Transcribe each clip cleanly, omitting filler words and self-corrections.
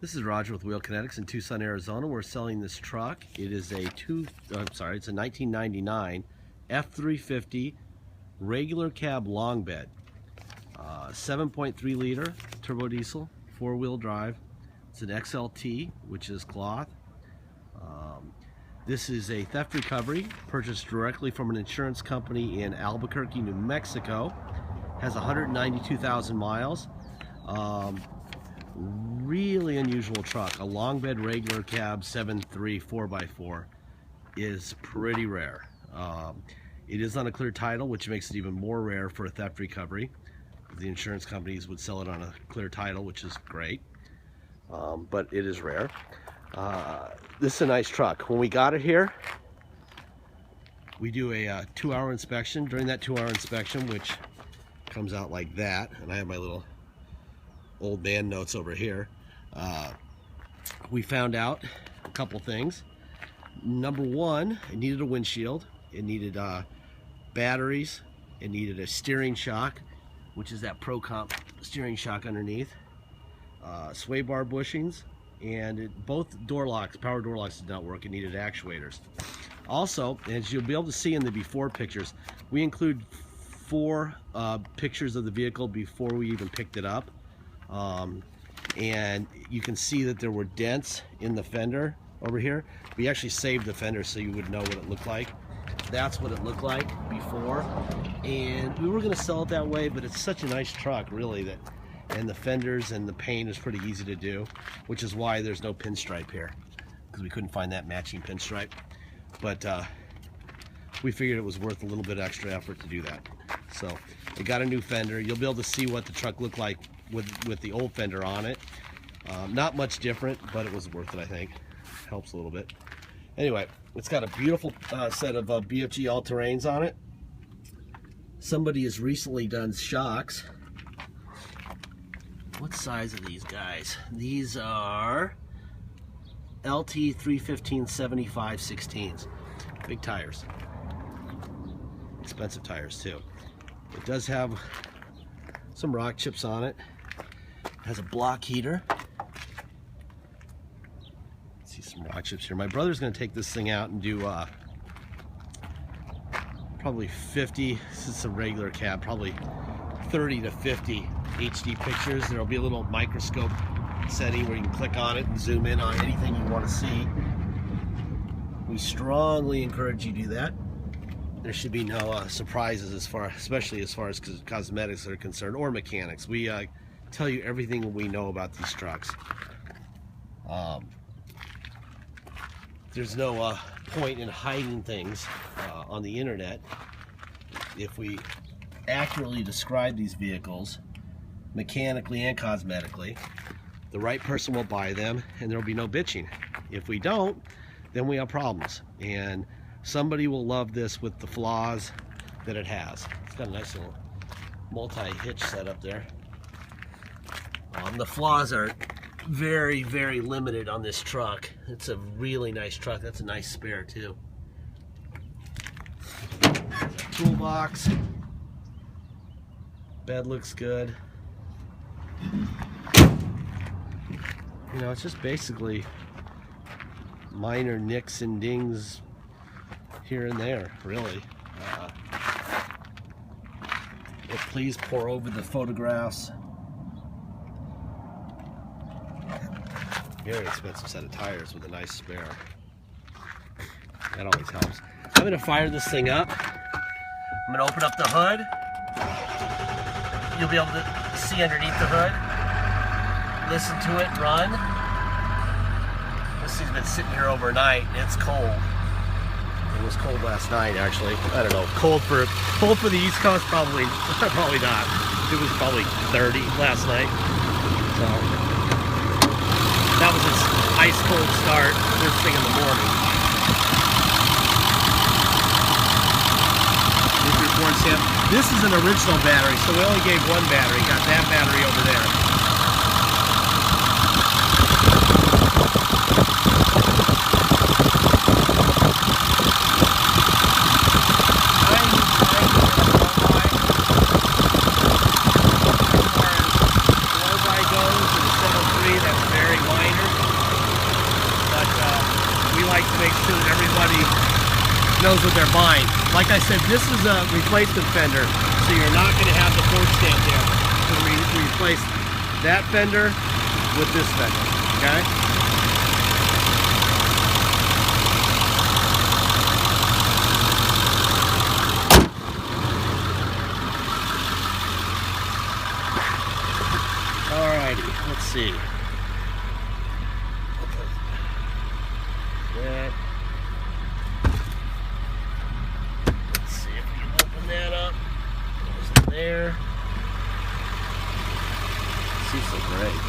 This is Roger with Wheel Kinetics in Tucson, Arizona. We're selling this truck. It is a it's a 1999 F350 regular cab long bed, 7.3 liter turbo diesel, 4-wheel drive. It's an XLT, which is cloth. This is a theft recovery purchased directly from an insurance company in Albuquerque, New Mexico. Has 192,000 miles. Really unusual truck. A long bed regular cab 7.3 4x4 is pretty rare. It is on a clear title, which makes it even more rare for a theft recovery. The insurance companies would sell it on a clear title, which is great, but it is rare. This is a nice truck. When we got it here, we do a 2-hour inspection. During that 2-hour inspection, which comes out like that, and I have my little old band notes over here, we found out a couple things. Number one, it needed a windshield, it needed batteries, it needed a steering shock, which is that Pro Comp steering shock underneath, sway bar bushings, and both door locks, power door locks, did not work. It needed actuators. Also, as you'll be able to see in the before pictures, we include 4 pictures of the vehicle before we even picked it up. And you can see that there were dents in the fender over here. We actually saved the fender so you would know what it looked like. That's what it looked like before, and we were going to sell it that way, but it's such a nice truck, really, that, and the fenders and the paint is pretty easy to do, which is why there's no pinstripe here, because we couldn't find that matching pinstripe. But we figured it was worth a little bit extra effort to do that. So it got a new fender. You'll be able to see what the truck looked like with the old fender on it. Not much different, but it was worth it, I think. Helps a little bit. Anyway, it's got a beautiful set of BFG all-terrains on it. Somebody has recently done shocks. What size are these guys? These are LT 315 75 16s. Big tires. Expensive tires too. It does have some rock chips on it. It has a block heater. See some rock chips here. My brother's going to take this thing out and do probably 50, this is a regular cab, probably 30 to 50 HD pictures. There'll be a little microscope setting where you can click on it and zoom in on anything you want to see. We strongly encourage you to do that. There should be no surprises, especially as far as cosmetics are concerned, or mechanics. We tell you everything we know about these trucks. There's no point in hiding things on the internet. If we accurately describe these vehicles, mechanically and cosmetically, the right person will buy them, and there will be no bitching. If we don't, then we have problems, and somebody will love this with the flaws that it has. It's got a nice little multi-hitch setup there. The flaws are very, very limited on this truck. It's a really nice truck. That's a nice spare too. Toolbox. Bed looks good. You know, it's just basically minor nicks and dings here and there, really. Please pour over the photographs. Very expensive set of tires with a nice spare. That always helps. I'm going to fire this thing up. I'm going to open up the hood. You'll be able to see underneath the hood. Listen to it run. This thing's been sitting here overnight and it's cold. It was cold last night, actually. I don't know. Cold for the East Coast, probably not. It was probably 30 last night. So that was its ice cold start first thing in the morning. This is an original battery, so we only gave one battery. Got that battery over there. As far as blow-by goes, and the 7.3, that's very minor. like to make sure that everybody knows what they're buying. Like I said, this is a replacement fender, so you're not going to have the Ford stamp there. So we replace that fender with this fender, okay? Alrighty, let's see. That. Let's see if we can open that up. There's it there. Seats look great.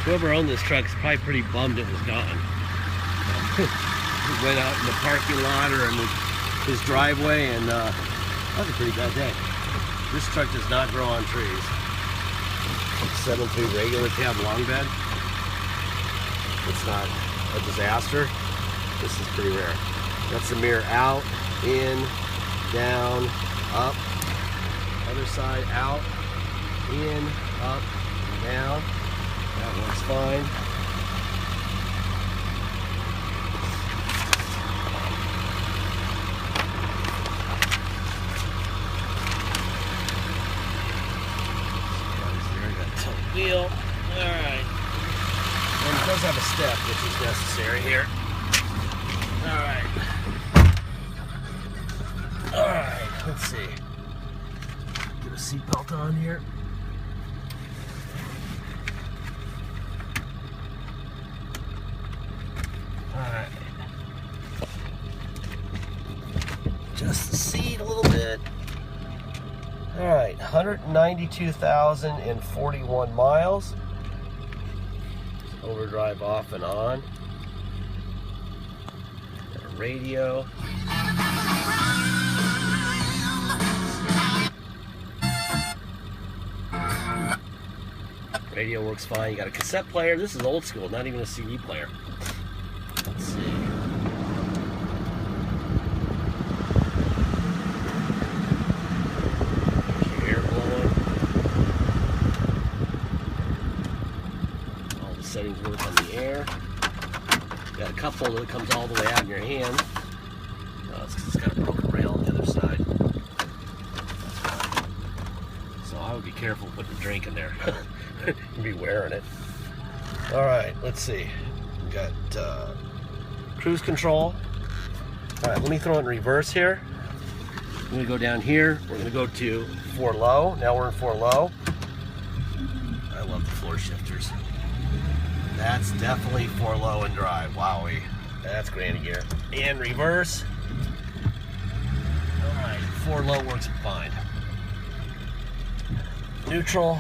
Whoever owned this truck is probably pretty bummed it was gone. He went out in the parking lot or in his driveway, and that was a pretty bad day. This truck does not grow on trees. 7.3 regular cab long bed. It's not a disaster. This is pretty rare. That's the mirror out, in, down, up. Other side out, in, up, down. That works fine. Wheel. Alright. And it does have a step, which is necessary here. Alright. Alright, let's see. Get a seatbelt on here. Alright. Just the seat a little bit. Alright, 192,041 miles. Overdrive off and on. Got a radio. Radio works fine. You got a cassette player. This is old school, not even a CD player. Let's see. Settings work on the air. Got a cup holder that comes all the way out in your hand. It's got a broken rail on the other side. So I would be careful putting a drink in there. You'd be wearing it. Alright, let's see. We got cruise control. Alright, let me throw it in reverse here. I'm going to go down here. We're going to go to 4 low. Now we're in 4 low. I love the floor shifters. That's definitely 4 low and drive. Wowee. That's granny gear. And reverse. Alright, 4 low works fine. Neutral.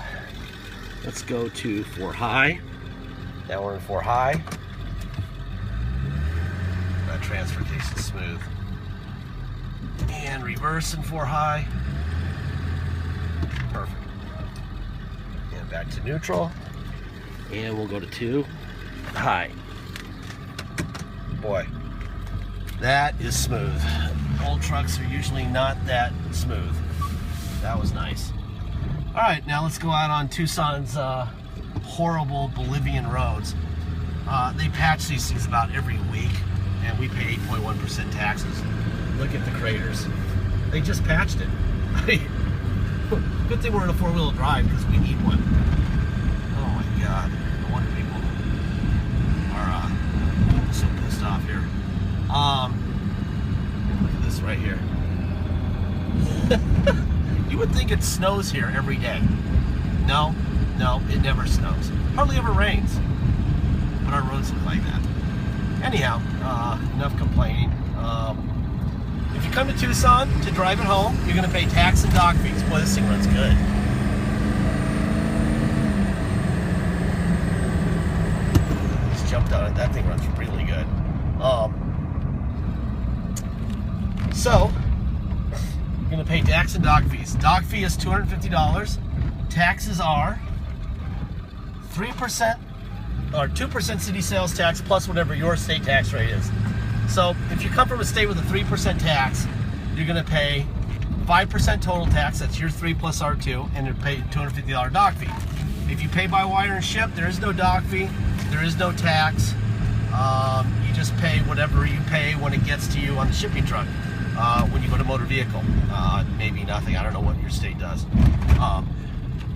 Let's go to 4 high. Now we're in 4 high. That transfer case is smooth. And reverse in 4 high. Perfect. And back to neutral. And we'll go to 2 high. Boy, that is smooth. Old trucks are usually not that smooth. That was nice. All right, now let's go out on Tucson's horrible Bolivian roads. They patch these things about every week, and we pay 8.1% taxes. Look at the craters. They just patched it. Good thing we're in a 4-wheel drive because we need one. Oh my God, no wonder people are so pissed off here. Look at this right here. You would think it snows here every day. No, it never snows. Hardly ever rains. But our roads look like that. Anyhow, enough complaining. If you come to Tucson to drive it home, you're going to pay tax and dock fees. Boy, this thing runs good. Just jumped on it. That thing runs really good. So, you're going to pay tax and dock fees. Dock fee is $250. Taxes are 3% or 2% city sales tax plus whatever your state tax rate is. So if you come from a state with a 3% tax, you're going to pay 5% total tax, that's your 3 plus R2, and you pay $250 dock fee. If you pay by wire and ship, there is no dock fee, there is no tax. You just pay whatever you pay when it gets to you on the shipping truck. When you go to motor vehicle, maybe nothing, I don't know what your state does.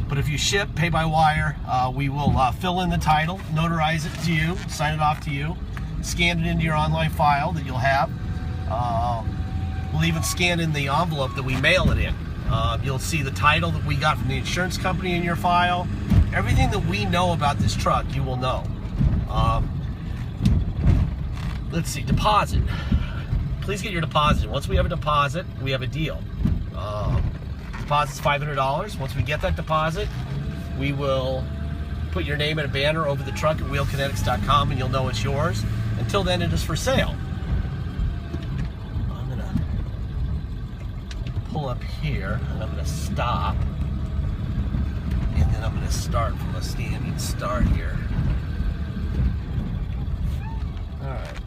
But if you ship, pay by wire, we will fill in the title, notarize it to you, sign it off to you, scan it into your online file that you'll have. We'll even scan in the envelope that we mail it in. You'll see the title that we got from the insurance company in your file. Everything that we know about this truck, you will know. Let's see, deposit. Please get your deposit. Once we have a deposit, we have a deal. Deposit's $500. Once we get that deposit, we will put your name and a banner over the truck at wheelkinetics.com and you'll know it's yours. Until then, it is for sale. I'm gonna pull up here and I'm gonna stop. And then I'm gonna start from a standing start here. All right,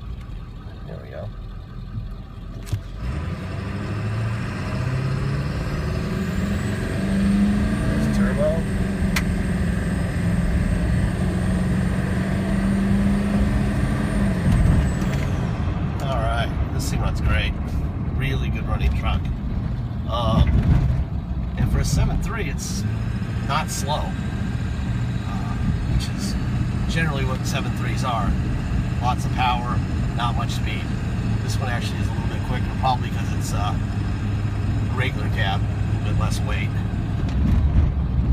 there we go. There's turbo. This thing runs great. Really good running truck. And for a 7.3, it's not slow, which is generally what 7.3s are. Lots of power, not much speed. This one actually is a little bit quicker, probably because it's a regular cab, a little bit less weight.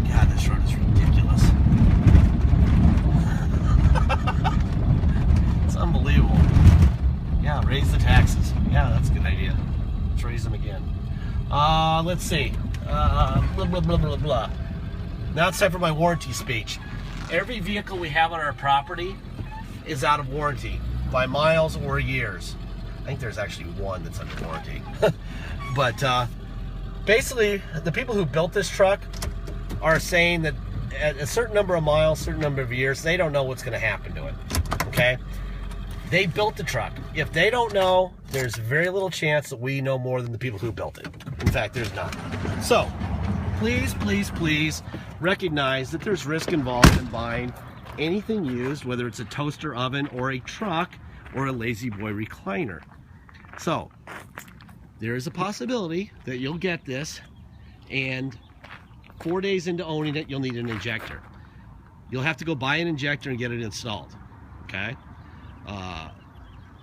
God, this road is ridiculous. It's unbelievable. Yeah, raise the taxes. Yeah, that's a good idea. Let's raise them again. Let's see. Blah, blah, blah, blah, blah. Now it's time for my warranty speech. Every vehicle we have on our property is out of warranty by miles or years. I think there's actually one that's under warranty. But basically, the people who built this truck are saying that at a certain number of miles, certain number of years, they don't know what's going to happen to it. Okay? They built the truck. If they don't know, there's very little chance that we know more than the people who built it. In fact, there's none. So, please, please, please recognize that there's risk involved in buying anything used, whether it's a toaster oven or a truck or a lazy boy recliner. So, there is a possibility that you'll get this and 4 days into owning it, you'll need an injector. You'll have to go buy an injector and get it installed, okay?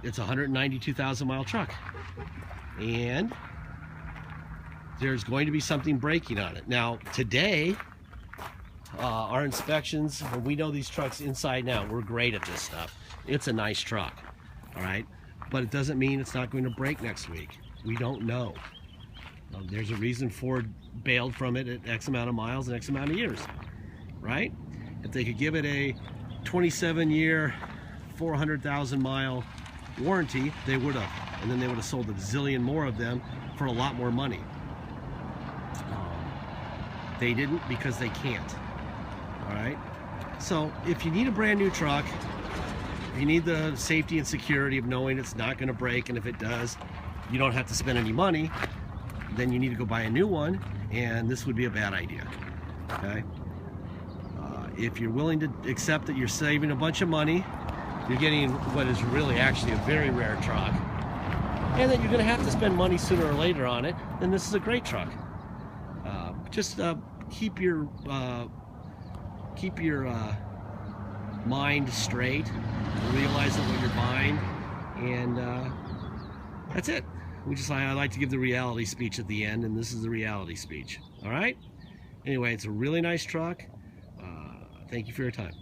It's a 192,000 mile truck and there's going to be something breaking on it. Now today, our inspections, when we know these trucks inside and out, we're great at this stuff. It's a nice truck, all right? But it doesn't mean it's not going to break next week. We don't know. There's a reason Ford bailed from it at X amount of miles and X amount of years, right? If they could give it a 27-year, 400,000 mile warranty, they would have, and then they would have sold a zillion more of them for a lot more money. They didn't because they can't. All right, so if you need a brand new truck, if you need the safety and security of knowing it's not going to break, and if it does, you don't have to spend any money, then you need to go buy a new one, and this would be a bad idea. Okay, if you're willing to accept that you're saving a bunch of money, you're getting what is really actually a very rare truck, and that you're going to have to spend money sooner or later on it, then this is a great truck. Just keep your mind straight, realize what you're buying, and that's it. I like to give the reality speech at the end, and this is the reality speech. All right? Anyway, it's a really nice truck. Thank you for your time.